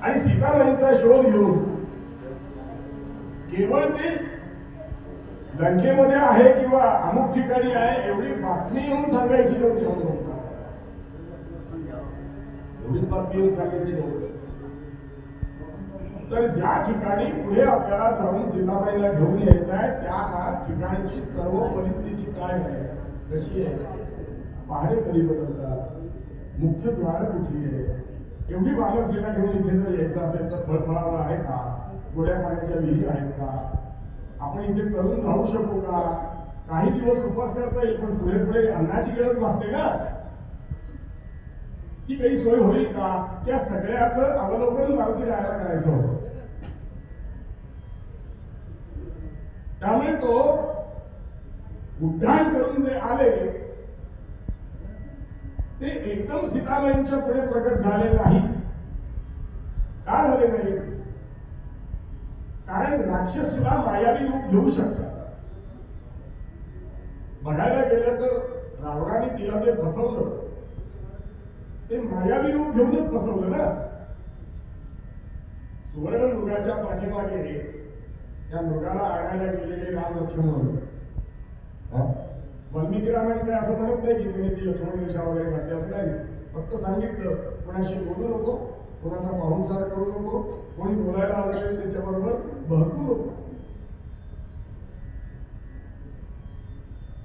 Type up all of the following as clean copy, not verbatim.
आणि सीतामाईंचा शोध घेऊन केवळ ते लंकेमध्ये आहे किंवा अमुक ठिकाणी आहे एवढी बातमी येऊन सांगायची नव्हती. हनुमंताला एवढी बातमी येऊन सांगायची नव्हती. तर ज्या ठिकाणी पुढे आपल्याला जाऊन सीताबाईला घेऊन यायचं आहे त्या ठिकाणची सर्व परिस्थिती काय आहे, कशी आहे, पहाडे कधी बदलतात, मुख्य द्वार कुठली आहे, एवढी बालसेना घेऊन इथे जर यायचं असेल तर फळफळावळ आहे का, गोड्या पाण्याच्या विहिरी आहेत का, आपण इथे करून राहू शकू का, काही दिवस उपवास करता येईल पण पुढे पुढे अन्नाची गरज भासते ना, ती काही सोय होईल का, त्या सगळ्याचं अवलोकन मारुती राहायला करायचं होतं. त्यामुळे तो उड्डाण करून जे आले ते एकदम सीताबाईंच्या पुढे प्रकट झाले नाही. का झाले नाही? कारण राक्षस सुद्धा मायावी रूप घेऊ शकतात. बघायला गेलं तर रावणाने तिला जे फसवलं ते मायावी रूप घेऊनच फसवलं ना. सुवर्ण मृगाच्या पाठीमागे त्या मृगाला आणायला गेलेले राम लक्ष्मण, वाल्मिकी रामाने काय असं म्हणत नाही की तुम्ही ती लक्ष्मण रेषा वगैरे घातली, असं नाही. फक्त सांगितलं कोणाशी बोलू नको, कोणाचा पाहुणचार करू नको, कोणी बोलायला आलं तरी त्याच्याबरोबर बहकू नको.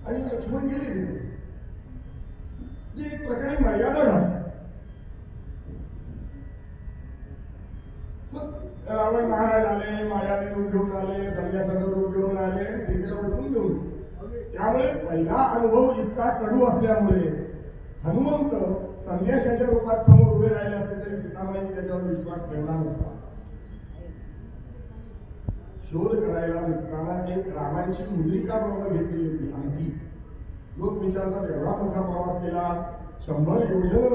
आणि लक्ष्मण गेले एक प्रकारे मर्यादा घातली. रावण महाराज आले, मायावी रूप घेऊन आले, संन्यासाचं रूप घेऊन आले, सीतेला उठून घेऊन. त्यामुळे पहिला अनुभव इतका कडू असल्यामुळे हनुमंत संन्यासाच्या रूपात समोर उभे राहिले असते तरी सीताबाईंनी त्याच्यावर विश्वास ठेवला नव्हता. शोध करायला मित्रांना एक रामांची मुद्रिका बरोबर घेतली होती अंगठी. लोक विचारतात एवढा मोठा प्रवास केला, 100 योजन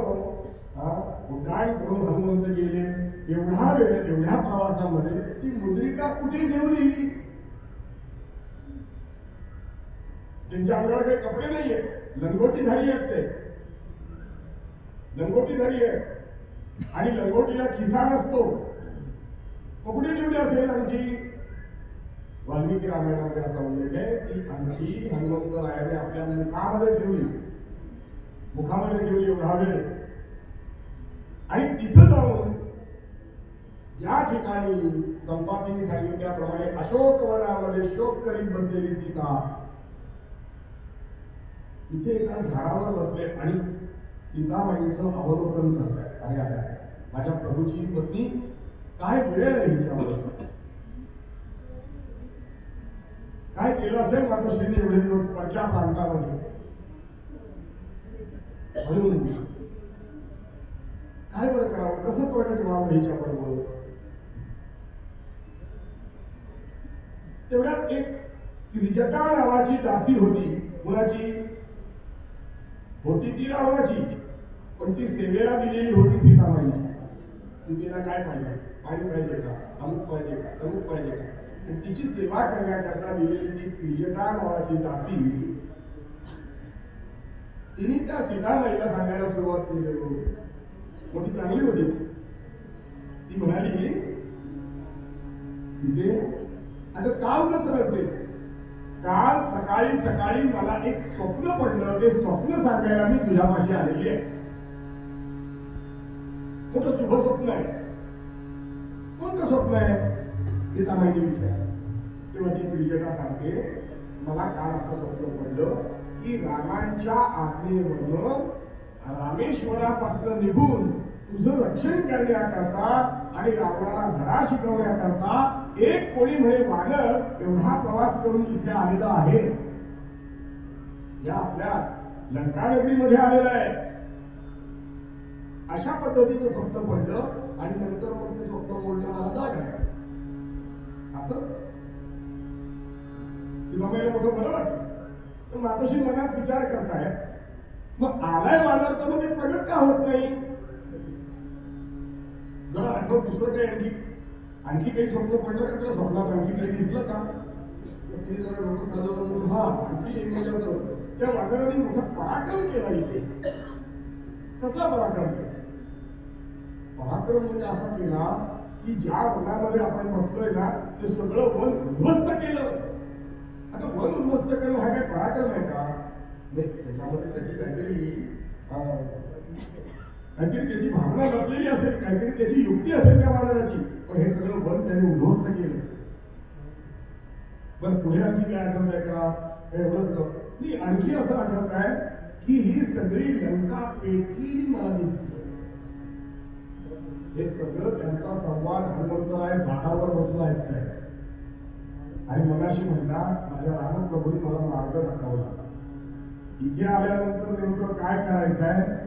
उड्डाण करून हनुमंत गेले, एवढा वेळ एवढ्या प्रवासामध्ये ती मुद्रिका कुठे ठेवली? त्यांच्या अंगावर काही कपडे नाहीये, लंगोटीधारी आहेत ते, लंगोटीधारी आहे आणि लंगोटीला खिसा नसतो. कुठे ठेवली असेल अंगठी? वाल्मिकी रामायणामध्ये असं उल्लेख आहे की अंगठी हनुमंत रायाने आपल्या मुखामध्ये ठेवली, मुखामध्ये ठेवली एवढा वेळ. आणि तिथं जाऊन ज्या ठिकाणी संपातीने सांगितल्याप्रमाणे अशोक वनामध्ये शोक करीत बसलेली सीता तिथे एका झाडावर बसले आणि सीताबाईंचं अवलोकन करतात. अरे माझ्या प्रभूची पत्नी काय वेळ आहे हिच्यावर, काय केलं असेल मातोश्रीने एवढे दिवस परक्या प्रांतामध्ये, म्हणून काय बरं करावं, कसं प्रकट व्हावं हिच्या बरोबर. तेवढ्यात एक त्रिजटा नावाची दासी होती. कुणाची होती? ती रावणाची, पण ती सेवेला दिलेली होती सीताबाईंची. सीतेला काय पाहिजे, पाणी पाहिजे का, अमुक पाहिजे का, तमुक पाहिजे का, तिची सेवा करण्याकरता दिलेली ती त्रिजटा नावाची दासी तिने त्या सीताबाईला सांगायला सुरुवात केली. मोठी चांगली होती. ती म्हणाली सीते आता काम कसं करतेस? काल सकाळी सकाळी मला एक स्वप्न पडलं, ते स्वप्न सांगायला मी तुझ्यापाशी आलेली आहे. मोठं शुभ स्वप्न आहे. कोणतं स्वप्न आहे? सीताबाईंनी विचारलं. तेव्हा ती त्रिजटा सांगते मला काल असं स्वप्न पडलं की रामांच्या आज्ञेवरून रामेश्वरापासून निघून तुझं रक्षण करण्याकरता आणि रावणाला धडा शिकवण्याकरता एक कोणी म्हणे वानर एवढा प्रवास करून इथे आलेला आहे. या आपल्या लंकानगरीमध्ये आलेला आहे. अशा पद्धतीचं स्वप्न पडलं आणि नंतर मग ते स्वप्न बोलणं मला जाग आहे असं सीताबाईला मोठं बरं वाटलं. तर मातोश्री मनात विचार करताय मग आलाय वानर तर मग ते प्रगट का होत नाही? जरा आठवत दुसरं काही आणखी काही स्वप्न पडलं का? तुला स्वप्नात आणखी काही दिसलं का? ते जरा डोकं खाजवलं, हा आणखी एक म्हणजे त्या वानराने मोठा पराक्रम केला इथे. कसला पराक्रम केला? पराक्रम म्हणजे असा केला की ज्या वनामध्ये आपण बसलोय ना ते सगळं वन उद्ध्वस्त केलं. आता वन उद्ध्वस्त करणं हा काय पराक्रम आहे का? नाही, त्याच्यामध्ये त्याची काहीतरी त्याची भावना जपलेली असेल, काहीतरी त्याची युक्ती असेल त्या वानराची. पण हे सगळं वन त्याने उद्ध्वस्त केलं. पण पुढे आणखी काय आठवत आहे का? एवढंच आणखी असं आठवत आहे की ही सगळी लंका पेटलेली मला दिसते. हे सगळं त्यांचा संवाद हनुमंतराय झाडावर बसून ऐकताय आणि मगाशी म्हणतात माझ्या रामप्रभूंनी मला मार्ग दाखवला. इथे आल्यानंतर नेमकं काय करायचं आहे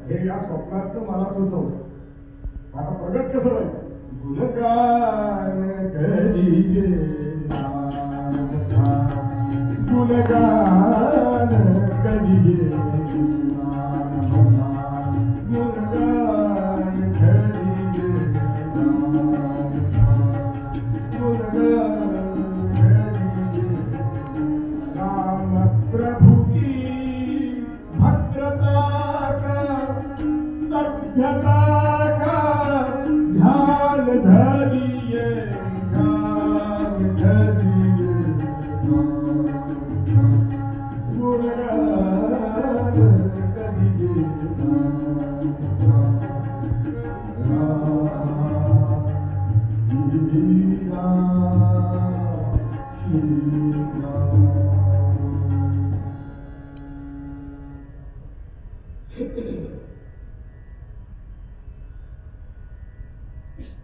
हे या स्वप्नात मला सुचवलं. आता प्रगट कसं व्हायचं? गुणगान करीगे गुणगान करीगे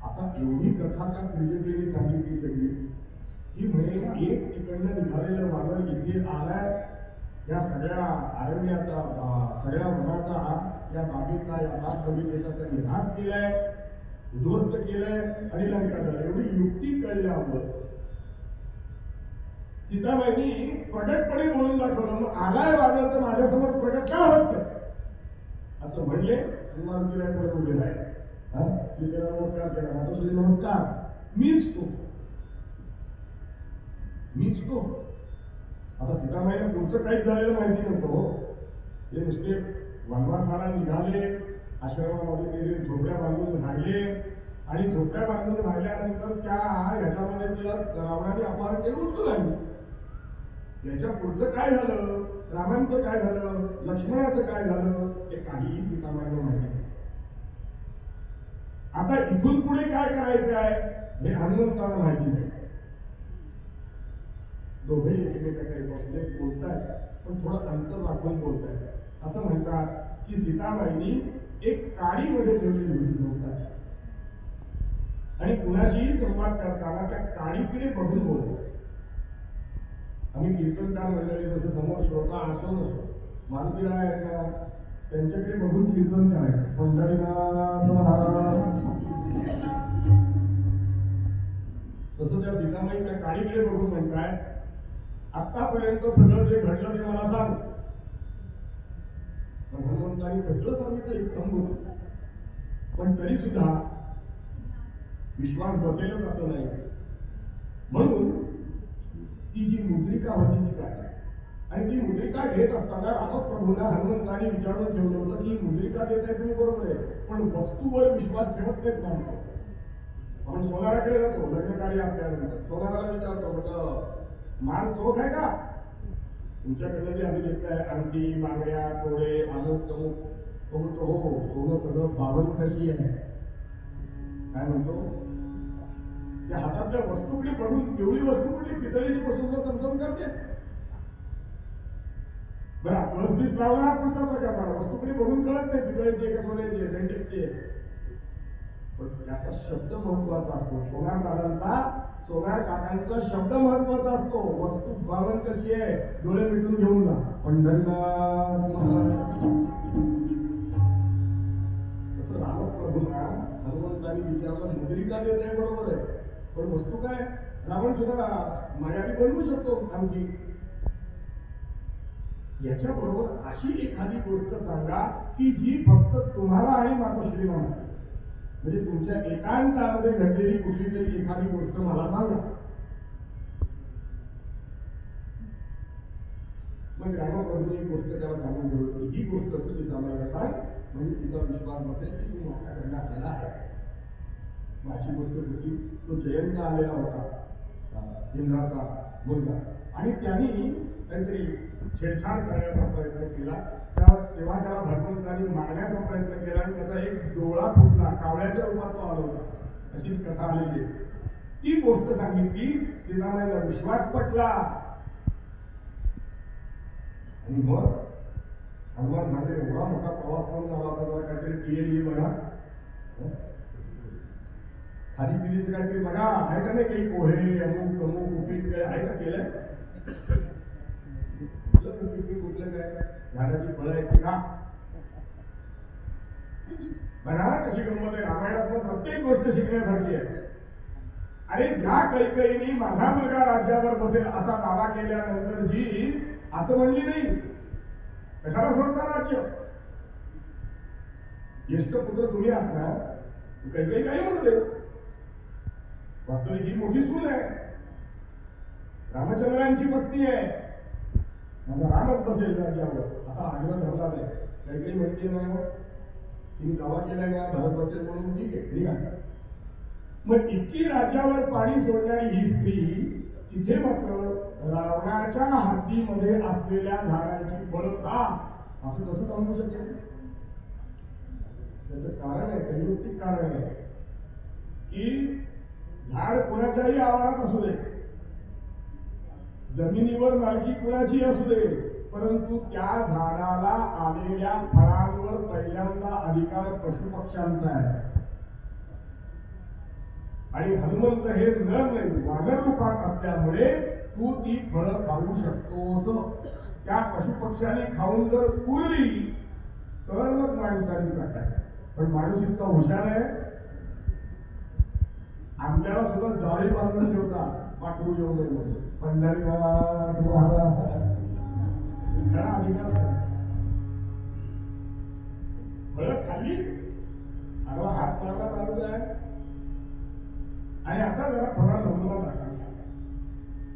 आता एवढी कथा का क्रिकेटने सांगितली सगळी की म्हणजे एक तिकडनं निघालेलं वादळ इथे आलाय. या सगळ्या अरण्याचा सगळ्या वनाचा या बागेचा या बाग बगीचेचा त्यांनी नाश केलाय, उद्ध्वस्त केलंय आणि लंका झालं. एवढी युक्ती कळल्यावर सीताबाईंनी प्रगटपणे बोलून दाखवलं. मग आलाय वादळ तर माझ्यासमोर प्रगट का होत असं म्हणले. हनुमानजीराय उभे राहिले. सीतेला नमस्कार केला. मातोश्री नमस्कार. मीच तो. आता सीताबाईला पुढचं काहीच झालेलं माहिती नव्हतं. ते नुसते वनवासाला निघाले, आश्रमामध्ये गेले, झोपड्या बांधून राहिले आणि झोपड्या बांधून राहिल्यानंतर त्या ह्याच्यामध्ये तिला रावणाने अपहरण केलं, उचलून आणली. याच्या पुढचं काय झालं, रामांचं काय झालं, लक्ष्मणाचं काय झालं हे काहीही सीताबाईला माहिती नाही. आता इथून पुढे काय करायचं आहे हे हनुमंताला माहिती नाही. दोघे एकमेकांकडे बसले, बोलतायत पण थोडं अंतर राखून बोलतायत. असं म्हणतात की सीताबाईंनी एक काडीमध्ये ठेवलेली होती लोकांची आणि कुणाशीही संवाद करताना त्या काडीकडे बघून बोलतात. आम्ही कीर्तनकार मंडळी जसं समोर श्रोता असो नसो, मारुतीराय आहेत ना, त्यांच्याकडे बघून कीर्तन करायचं. पंढरीनाथ तसं त्या सीताबाई त्या काडीकडे बघून म्हणताय आतापर्यंत सगळं जे घडलं ते मला सांग. पण हनुमंतांनी सगळं सांगितलं एकदम बोलून, पण तरी सुद्धा विश्वास बसेलच असं नाही. म्हणून ती जी मुद्रिका होती ती काय, आणि ती मुद्रिका घेत असताना रामप्रभूंना हनुमंतांनी विचारून ठेवलं होतं की मुद्रिका देत आहे तुम्ही बरोबर आहे, पण वस्तूवर विश्वास ठेवत नाहीत माणसं. आपण सोनाराकडे जातो, लग्नकार्य आपल्यानंतर सोनाराला विचारतो म्हटलं मान चोख आहे का, तुमच्याकडनं जे आम्ही घेतलंय अंगठी, बांगड्या, तोडे, अमुक तमुक, तो म्हणतो हो सोनं सगळं बावन कशी आहे. काय म्हणतो त्या हातातल्या वस्तूकडे बघून एवढी वस्तू कुठली पितळेची वस्तू चमचम करते. बरं कळसबीज लावला हा पुढचा प्रकार, वस्तूकडे बघून कळत नाही पितळेची आहे का सोन्याची आहे, पेंटिकची आहे. पण त्याचा शब्द महत्वाचा असतो. सोनार काकांचा शब्द महत्वाचा असतो. वस्तू बावन कशी आहे डोळे मिटून घेऊन जा पंढरीनाथ. तसं रामप्रभूंना हनुमंतांनी विचारलं मुद्रिका देत आहे बरोबर आहे, पण वस्तू काय, रावण सुद्धा मायावी बनवू शकतो आणखी. याच्याबरोबर अशी एखादी गोष्ट सांगा की जी फक्त तुम्हाला आणि मातोश्रीला माहिती, म्हणजे तुमच्या एकांतामध्ये घडलेली कुठली तरी एखादी गोष्ट मला सांगा. मग रामप्रभूंनी एक गोष्ट त्याला सांगून ठेवली, ही गोष्ट तुझी सीताबाईला सांग म्हणजे तिचा विश्वास बसेल की तू माझ्याकडनं आलेला आहे. अशी गोष्ट होती. तो जयंत आलेला होता इंद्राचा मुलगा आणि त्यांनी काहीतरी छेडछाड करण्याचा प्रयत्न केला. तेव्हा त्याला भगवंतांनी मारण्याचा प्रयत्न केला आणि त्याचा एक डोळा फुटला. कावळ्याच्या रूपात तो आला होता. अशी कथा आलेली आहे. ती गोष्ट सांगितली. सीतामाईला विश्वास पटला आणि मग हनुमान म्हणजे एवढा मोठा प्रवास करून आला होता. जरा काहीतरी केली बघा, खाली पिढीचं काहीतरी बघा आहे का नाही, काही पोहे अमुक अमुक उपीट काय आहे का केलंय? कुठलं काय झाडाची फळं आहेत का बघा कशी गंमत आहे. रामायणात प्रत्येक गोष्ट शिकण्यासारखी आहे. अरे ज्या कैकेयीने माझा मुलगा राज्यावर बसेल असा दावा केल्यानंतर जी असं म्हणली नाही, कशाला सोडता राज्य? ज्येष्ठ पुत्र तुम्ही आहात ना, कैकेयी काही म्हणू दे. वास्तविक ही मोठी सून आहे, रामचंद्रांची पत्नी आहे. माझा रामच बसेल राज्यावर असा आग्रह धरला नाही. कैकेयी म्हणते ना, तिने दावा केलाय ना भरत बसेल म्हणून, ठीक आहे ठीक आहे. मग इतकी राज्यावर पाणी सोडणारी ही स्त्री तिथे मात्र रावणाच्या हद्दीमध्ये असलेल्या झाडांची फळं खा असं कसं सांगू शकेल? त्याचं कारण आहे, संयुक्तिक कारण आहे की झाड कुणाच्याही आवारात असू दे, जमिनीवर मालकी कुणाची असू दे, परंतु त्या झाडाला आलेल्या फळांवर पहिल्यांदा अधिकार पशुपक्ष्यांचा आहे. आणि हनुमंत हे नर नाही वानर रूपात असल्यामुळे तू ती फळं खाऊ शकतोस. त्या पशुपक्ष्याने खाऊन जर उरली तर मग माणसाने टाकाय. पण माणूस इतका हुशार आहे, आंब्याला सुद्धा जाळी बांधून ठेवता पाठवू येऊ नये. पंढरीनाथ फळं खाल्ली, आडवा हात मारला चालू आहे. आणि आता जरा थोडा नमुना दाखवला,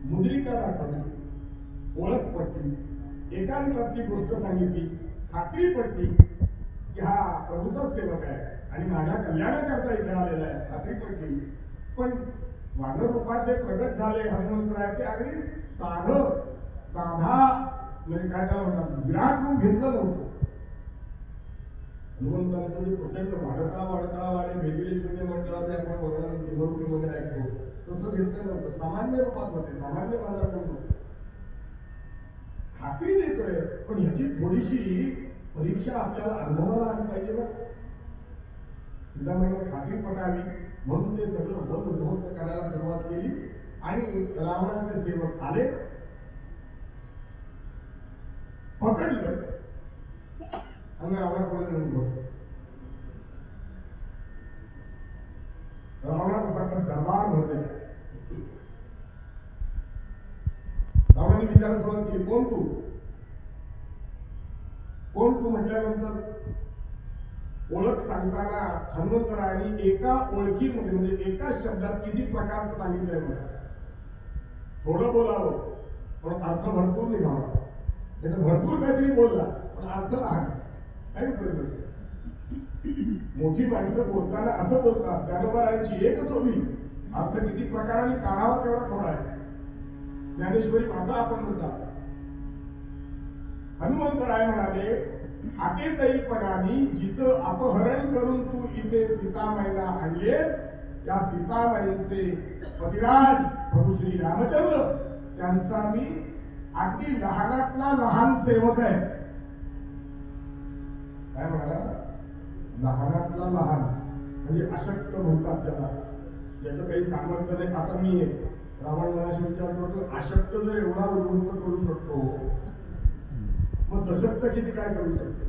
मुद्रिका दाखवली, ओळख पटली, एकांतातली गोष्ट सांगितली, खात्री पटली की हा प्रभूचाच सेवक आहे आणि माझ्या कल्याणाकरता इथे आलेला आहे, खात्री पटली. पण वानर रूपात जे प्रगट झाले हनुमंतराय ते अगदी साधा म्हणजे काय म्हणतात विराट रूप घेतलं नव्हतं. हनुमंतांचं जे प्रचंड वाढता आणि वेगवेगळे शून्य मंडळाचे आपण वर्णन देवरूपीमध्ये ऐकतो तसं घेतलं नव्हतं. सामान्य रूपात होते, सामान्य मानव नव्हतं. खात्री देतोय, पण याची थोडीशी परीक्षा आपल्याला अनुभवाला आली पाहिजे ना. सीतामाईला खात्री पटावी म्हणून ते सगळं वन उद्ध्वस्त करायला सुरुवात केली आणि रावणाचे सेवक आले, पकडलं आणि रावणाकडे नेऊन बसलं. रावणाचा दरबार भरले. रावणाने विचारत सुरुवात केली, कोण तू? कोण तू म्हटल्यानंतर ओळख सांगताना हनुमंतरायांनी एका ओळखीमध्ये म्हणजे एका शब्दात किती प्रकारचं सांगितलंय मला. थोडं बोलावं पण अर्थ भरपूर निघावा. त्याचा भरपूर काहीतरी बोलला पण अर्थ लहान, काही उपयोग नाही. मोठी माणसं बोलताना असं बोलतात, ज्ञानोबारायांची एकच होती, अर्थ किती प्रकाराने काढावा तेवढा थोडा आहे. ज्ञानेश्वरी माझा आपण म्हणतात. हनुमंतराय म्हणाले, आकेतईपणाने जिचं अपहरण करून तू इथे सीतामाईला आणलेस, त्या सीतामाईंचे पतिराज प्रभू श्री रामचंद्र त्यांचा मी अगदी लहानातला लहान सेवक आहे. काय म्हणाला? लहानातला लहान म्हणजे अशक्त म्हणतात त्याला, ज्याचं काही सामर्थ्य नाही असं मी आहे. रावण मनाशी विचार करतो, अशक्त जर एवढा उद्ध्वस्त करू शकतो मग सशक्त किती काय करू शकतो?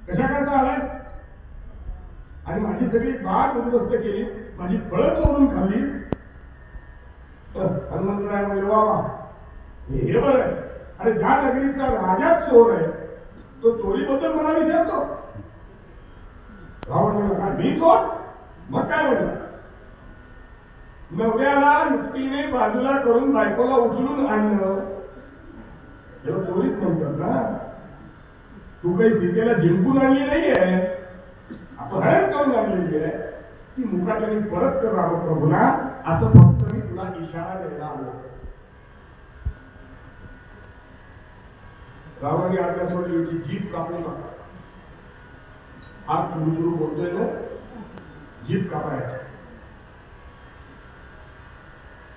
कशा करता आलास आणि माझी सगळी बाग उद्ध्वस्त केली, माझी फळं चोरून खाल्लीस. हनुमंतराय म्हणले, वा हे बरं आहे. अरे ज्या नगरीचा राजा चोर आहे तो चोरीबद्दल मला विचारतो. रावण म्हणला, काय मी चोर? मग काय म्हणलं? नवऱ्याला युक्तीने बाजूला करून बायकोला उचलून आणणं तेव्हा चोरीच म्हणतात ना. तू काही सीतेला जिंकून आणली नाहीये, अपहरण करून आणलेली आहे ती मुखाने परत कर रामप्रभूंना, असं फक्त मी तुला इशारा द्यायला आलो. रावणाने आज्ञा सोडली, याची जीभ कापून टाका. हा सुरू बोलतोय ना, जीभ कापायची.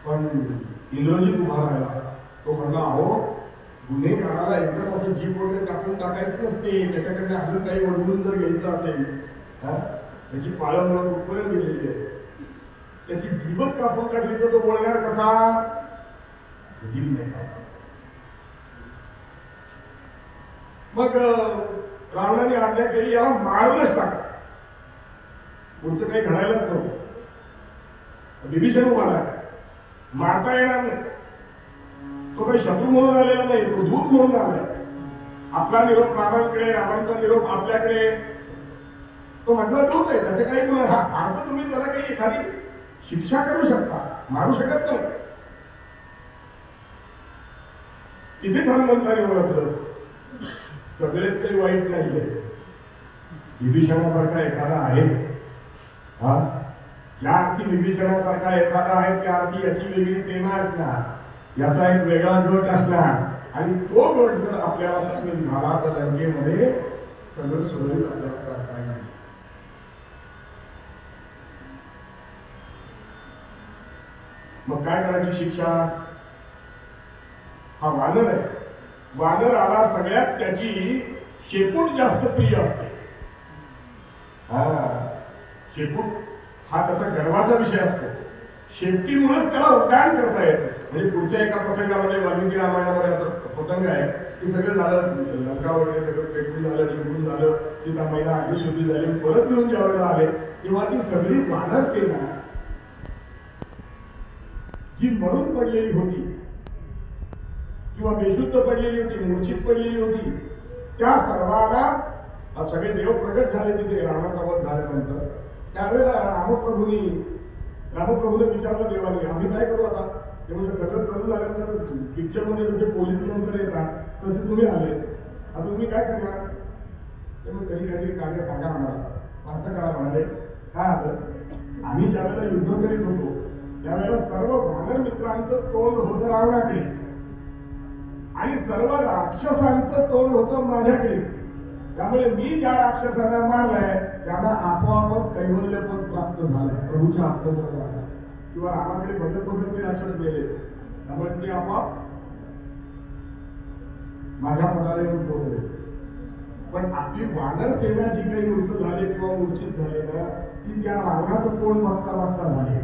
पण इंद्रजित उभा राहिला. तो म्हणला, अहो गुन्हेगाराला एकदम असं जीभ वगैरे कापून टाकायचं नसते, त्याच्याकडे अजून काही वडवून जर घ्यायचं असेल, त्याची पाळंमुळं कुठपर्यंत गेलेली आहे, त्याची जीभच कापून टाकली तर तो बोलणार कसा? जीभ नाही का. मग रावणाने आज्ञा केली, याला मारूनच टाका. पुढचं काही घडायलाच नव्हतं. विभीषण उभा आहे, मारता येणार नाही. तो काही शत्रू म्हणून आलेला नाही, तो दूत म्हणून आलाय. आपला निरोप रामांकडे, रामांचा निरोप आपल्याकडे. तो म्हटलं दूत आहे, त्याचे काही गुन्हे. अर्थ तुम्ही त्याला काही एखादी शिक्षा करू शकता, मारू शकत नाही. तिथेच हनुमंताने ओळखलं, सगळेच काही वाईट नाहीये. विभीषणासारखा एखादा आहे, ज्या अर्थी विभीषणासारखा एखादा आहे त्या अर्थी याची वेगळी सेना असणार, याचा एक वेगळा गट असणार. आणि तो गट जर आपल्याला सामील झाला तर लंकेमध्ये सगळं सुरळीत आपल्याला करता येईल. मग काय करायची शिक्षा? हा वानर आहे. वानराला सगळ्यात त्याची शेपूट जास्त प्रिय असते. शेपूट हा त्याचा गर्वाचा विषय असतो. शेपटीमुळेच त्याला उड्डाण करता येतं. म्हणजे पुढच्या एका प्रसंगामध्ये वाल्मिकी रामायणामध्ये असं प्रसंग आहे की सगळं झालं, लंका वगैरे सगळं पेटून झालं, निघून झालं, सीतामाईला अग्निशुद्धी झाली, परत घेऊन ज्यावेळेला आले तेव्हा ती सगळी वानर सेना जी मरून पडलेली होती किंवा बेशुद्ध पडलेली होती, मूर्छित पडलेली होती, त्या सर्वांना सगळे देव प्रगट झाले तिथे रावणाचा वध झाल्यानंतर. त्यावेळेला रामप्रभूने विचारलं देवाने, आम्ही काय करू आता? ते म्हणजे सगळं करून झाल्यानंतर पिक्चरमध्ये जसे पोलीस नंतर येतात तसे तुम्ही आले, आता तुम्ही काय करणार? ते मग कधी काहीतरी कार्य सांगा आम्हाला. असं करा म्हणाले. काय आलं, आम्ही ज्यावेळेला युद्ध करीत होतो त्यावेळेला सर्व वानर मित्रांचं तोंड होतं रावणाकडे आणि सर्व राक्षसांचं तोंड होतं माझ्याकडे. त्यामुळे मी ज्या राक्षसांना मारलाय त्यांना आपोआपच कैवल्यपद प्राप्त झालंय, प्रभूच्या आत्मबोधाला किंवा रामाकडे बदल बदल ते राक्षस गेले, त्यामुळे ते आपोआप माझ्या पदाला येऊन पोहोचले. पण आपली वानर सेना जी काही मृत झाले किंवा मूर्छित झाले ना, ती त्या रावणाचं तोंड बघता बघता झाले.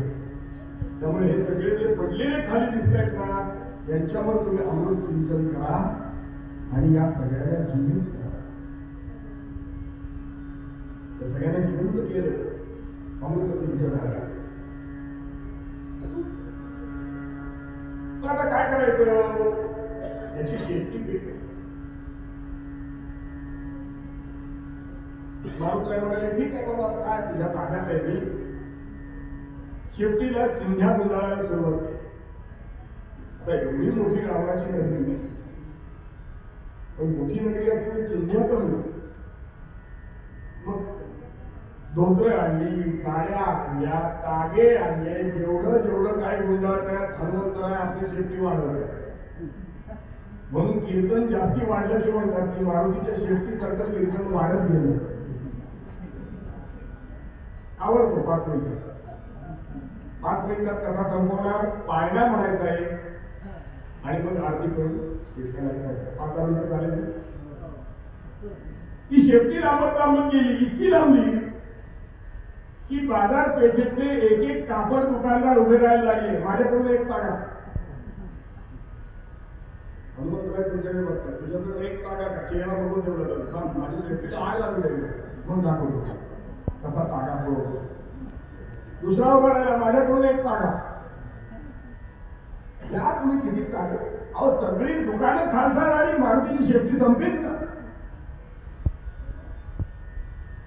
त्यामुळे हे सगळे जे पडलेले खाली दिसत आहेत ना, यांच्यावर तुम्ही अमृत सिंचन करा आणि या सगळ्यांना जिवंत करा. त्या सगळ्यांना जिवंत केलं अमृत सिंचनाला. आता काय करायचं? याची शेती पेट. मारुतीला म्हणाले, ठीक आहे बाबा, आता काय तुझ्या ताब्यात आहे मी. शेपटीला चिंध्या गुंडाळायला सुरुवात केली. आता एवढी मोठी रावणाची नगरी, पण मोठी नगरी असल्याने चिंध्या कमी. मग धोतर आणली, साड्या आणल्या, तागे आणले, जेवढं जेवढं काय गुंडाळतात हनुमंताने आपली शेपटी वाढवली. म्हणून कीर्तन जास्ती वाढलं की म्हणतात की मारुतीच्या शेपटीसारखं कीर्तन वाढत गेलं. आवडतो 5 मिनिटात. 5 मिनिटात कथा संपवणार, पाळणा म्हणायचा आहे आणि मग आरती करून 5 मिनिटं चालेल. ती शेपटी लांबत गेली, इतकी लांबली की बाजारपेठेतले एक एक कापड दुकानदार उभे राहायला लागले, माझ्याकडून एक तागा. हनुमंतराय तुमच्याकडे बघतात, तुझ्याकडून एक तागा का? चेहरा बघून ठेवलं, माझी शेपटीला आग लागू द्यायला मग दाखवतो कसा तागा पडतो. दुसरा उभा राहिला, माझ्याकडून एक तागा. या तुम्ही किती तागे? अहो सगळी दुकानं खालसा झाली, मारुतीची शेपटी संपेच का?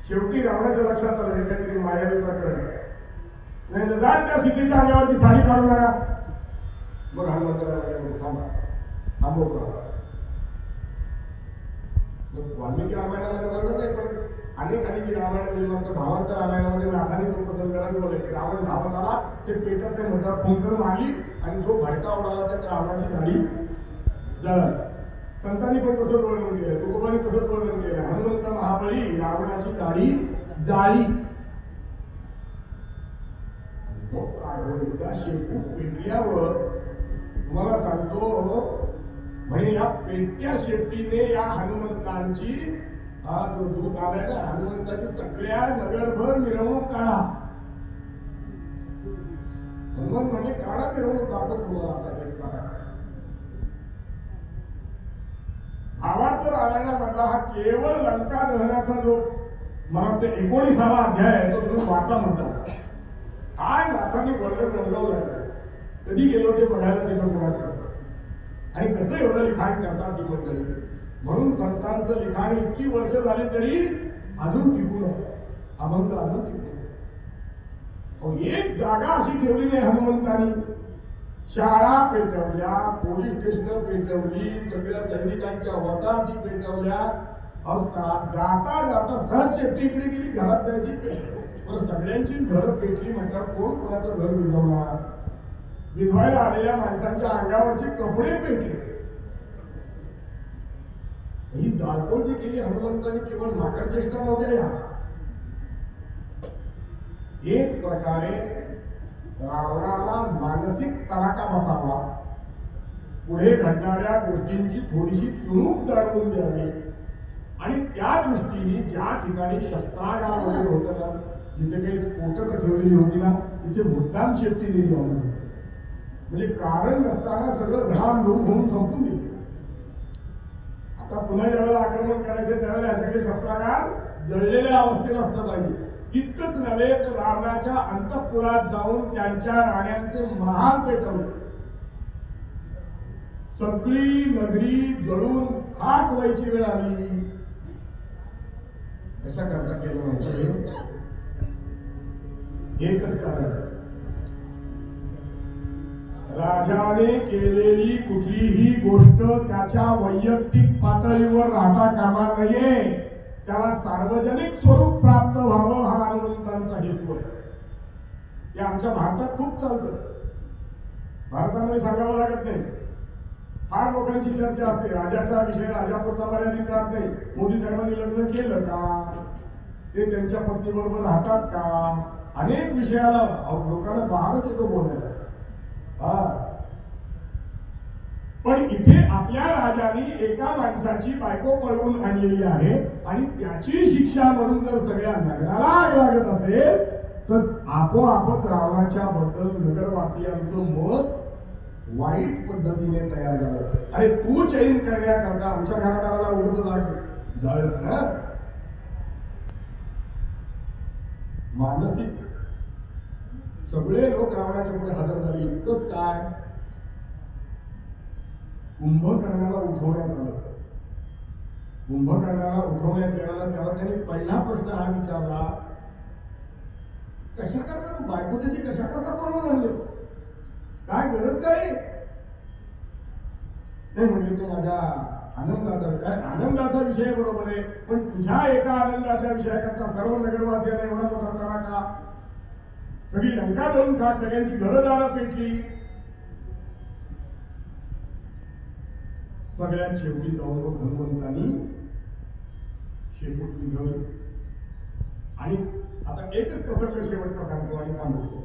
शेवटी रावणाच्या लक्षात आलं हे काहीतरी मायावी प्रकरण आहे. नाही जात त्या सीतेच्या अंगावरती साडी काढून आणा. मग हनुमंतराय थांबा, थांबव. मग वाल्मिकी रामायणाला बरोबर नाही, पण अनेक की रामायण निर्माण भावांच्या रामायणामध्ये नाथाने तो प्रसंग बोलले की रावण धावत आला ते पेटत ते म्हणतात फुंकर मारली आणि जो भडका उडाला त्या रावणाची गाडी जळाली. संतांनी पण तसंच वर्णन केलं, तुकोबांनी तसंच वर्णन केलं. हनुमंत महाबळी रावणाची गाडी जाळी. शेपू पेटल्यावर तुम्हाला सांगतो म्हणजे या पेटत्या शेपटीने या हनुमंतांची हा जो दूत आलाय ना हनुमंताची सगळ्या नगरभर मिरवणूक काढा. हनुमंत म्हणजे काढा मिरवणूक दाखवत तुम्हाला आता एक काढा. भावार्थ रामायणामधला हा केवळ लंका दहनाचा जो मला वाटतं 19वा अध्याय आहे तो तुम्ही वाचा म्हणतात. काय नाथांनी वर्णन रंगवलं कधी गेलो ते बघायला तिथं कोणाला आणि कसं एवढं लिखाण करतात ती मंडळी. म्हणून संतांचं लिखाण इतकी वर्ष झाली तरी अजून टिकून आहे. अभंग अजून टिकून. एक जागा अशी ठेवली नाही हनुमंतांनी. शाळा पेटवल्या, पोलीस स्टेशन पेटवली, सगळ्या सैनिकांच्या वसाहती पेटवल्या. जाता जाता सहज शेपटी इकडे गेली घरात जायची पेटली. पण सगळ्यांची घरं पेटली म्हटल्यावर कोण कोणाचं घर विझवणार. विधवायला आलेल्या माणसांच्या अंगावरचे कपडे पेटले. ही जाळपोळ जी केली हनुमंतांनी केवळ माकडचेष्टा नव्हत्या. एक प्रकारे रावणाला मानसिक तडाखा बसावा, पुढे घडणाऱ्या गोष्टींची थोडीशी चुणूक जाणवून द्यावी आणि त्या दृष्टीने ज्या ठिकाणी शस्त्रागार वगैरे होतं ना जिथे काही स्फोटक ठेवलेली होती ना तिथे मुद्दाम शेपटी दिली जाऊन म्हणजे कारण नसताना सगळं घाम धुवून होऊन संपून दिले. आता पुन्हा ज्यावेळेला आक्रमण करायचे त्यावेळेला याच्याकडे शस्त्रागार जळलेल्या अवस्थेत असलं पाहिजे. इतकंच नव्हे तर रावणाच्या अंतःपुरात जाऊन त्यांच्या राण्यांचे महाल पेटवले. सगळी नगरी जळून खाक व्हायची वेळ आली. कशा करता केलं म्हणजे एकच कारण राजाने केलेली कुठलीही गोष्ट त्याच्या वैयक्तिक पातळीवर राहता कामा नये. त्याला सार्वजनिक स्वरूप प्राप्त व्हावं हा हनुमंतांचा हेतू आहे. हे आमच्या भारतात खूप चालतं. भारतामध्ये सांगावं लागत नाही. फार लोकांची चर्चा असते राजाचा विषय राजापुरता मर्यादित राहत नाही. मोदी साहेबांनी लग्न केलं का, ते त्यांच्या पत्नीबरोबर राहतात का, अनेक विषयाला लोकांना बाहेरच येतो बोलायला. पण इथे आपल्या राजाने एका माणसाची बायको पळवून आणलेली आहे आणि त्याची शिक्षा म्हणून जर सगळ्या नगराला आग लागत असेल तर आपोआपच रावणाच्या बद्दल नगरवासियांचं मत वाईट पद्धतीने तयार झालं. अरे तू चैन करण्याकरता आमच्या घरादाराला उडच जाळच ना. मानसिक सगळे लोक रावणाच्या पुढे हजर झाले. इतकंच काय कुंभकर्णाला उठवण्यात आलं. कुंभकर्णाला उठवण्यात येणारा तेव्हा त्यांनी पहिला प्रश्न हा विचारला कशा करता तू बायको त्याची कशा करता पळवून आणले, काय गरज काय. ते म्हणजे तो माझ्या आनंदाचा काय आनंदाचा विषय बरोबर आहे पण तुझ्या एका आनंदाच्या विषयाकरता सर्व नगरवासियांना एवढा मोठा तडाखा, सगळी लंका जाऊन का सगळ्यांची घरदारं पेटली. सगळ्यात शेवटी जाऊन हनुमंतांनी शेपूट निघवली. आणि आता एकच प्रसंग शेवटचा सांगतो आणि थांबवतो.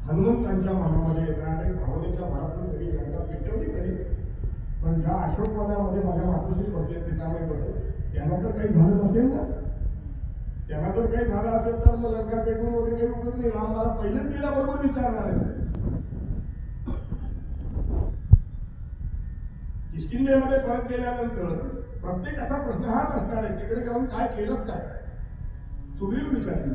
हनुमंतांच्या मनामध्ये येणारे भावनेच्या भरातून सगळी लंका पेटवली तरी पण ज्या अशोकवनामध्ये माझ्या मातोश्री बसले सीतामाई बसले त्यांना तर काही झालं नसेल ना. त्यांना जर काही झालं असेल तर मग लंका पेटवून वगैरे काही उपयोग नाही. राम मला पहिलेच गेल्याबरोबर विचारणार आहे. किष्किंधेमध्ये परत गेल्यानंतर प्रत्येकाचा प्रश्न हाच असणार आहे तिकडे जाऊन काय केलंच काय. सुग्रीव विचारली,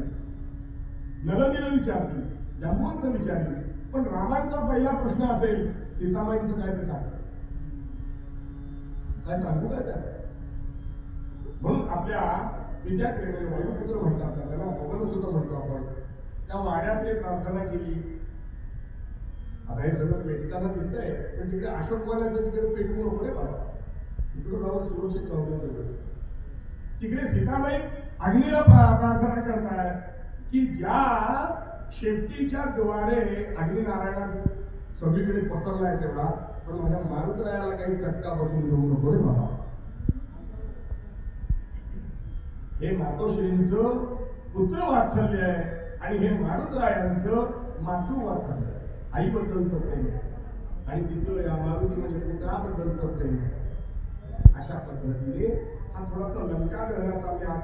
नलनीला विचारली, जांबुवंत विचारली, पण रामांचा पहिला प्रश्न असेल सीतामाईंचं काय ते सांग, काय सांगू काय त्या. म्हणून आपल्या विद्यार्थ्यांनी वायुपुत्र म्हणतात त्याला पवन सुद्धा म्हणतो आपण. त्या वाड्यातली प्रार्थना केली. आता हे सगळं पेटताना दिसतंय पण तिकडे अशोकवनाचं तिकडे पेटवू नको रे बाबा, इकडे जाऊन सुरक्षित राहू सगळं. तिकडे सीताबाई अग्नीला प्रार्थना करताय की ज्या शेपटीच्या द्वारे अग्निनारायण सगळीकडे पसरलाय तेवढा, पण माझ्या मारुतरायाला काही चटका बसून देऊ नको रे बाबा. हे मातोश्रींचं पुत्र वात्सल्य आहे आणि हे मारुतरायांचं मातृ वात्सल्य आहे. आईबद्दलचं प्रेम आणि तिचं या मारुती म्हणजे पुत्राबद्दलचं प्रेम. अशा पद्धतीने हा थोडासा लंका धरण्याचा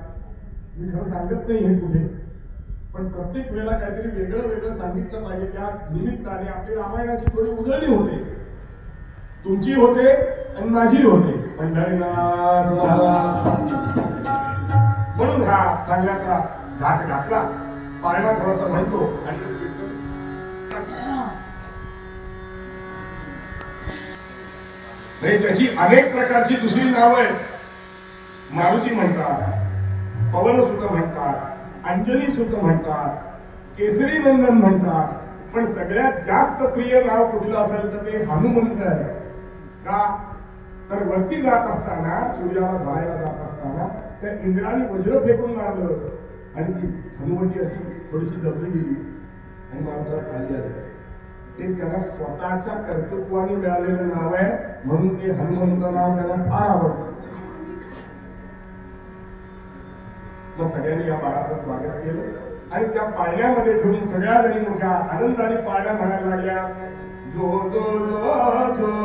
मी खरं सांगत नाही हे कुठे, पण प्रत्येक वेळेला काहीतरी वेगळं वेगळं सांगितलं पाहिजे. त्या निमित्ताने आपली रामायणाची थोडी उजळणी होते, तुमची होते आणि माझी होते. पंढरीनाथ म्हणून हा सांगण्याचा घाट घातला. पाळणा थोडासा म्हणतो आणि त्याची अनेक प्रकारची दुसरी नाव आहेत. मारुती म्हणतात, पवनसुत म्हणतात, अंजनी सुत म्हणतात, केसरी नंदन म्हणतात, पण सगळ्यात जास्त प्रिय नाव कुठलं असेल तर ते हनुमंत आहे. का तर वरती जात असताना, सूर्याला धरायला जात असताना त्या इंद्राने वज्र फेकून मारलं आणि ती हनुमंती अशी थोडीशी दबली गेली आणि मात्र खाली आली. ते त्याला स्वतःच्या कर्तृत्वाने मिळालेलं नाव आहे, म्हणून ते हनुमंत नाव त्याला फार आवडतं. मग सगळ्यांनी या बाळाचं स्वागत केलं आणि त्या पाळण्यामध्ये ठेवून सगळ्या जणी मोठ्या आनंदाने पाळण्या म्हणायला लागल्या. जो जो जो जो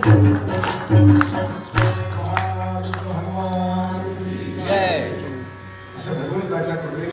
आहे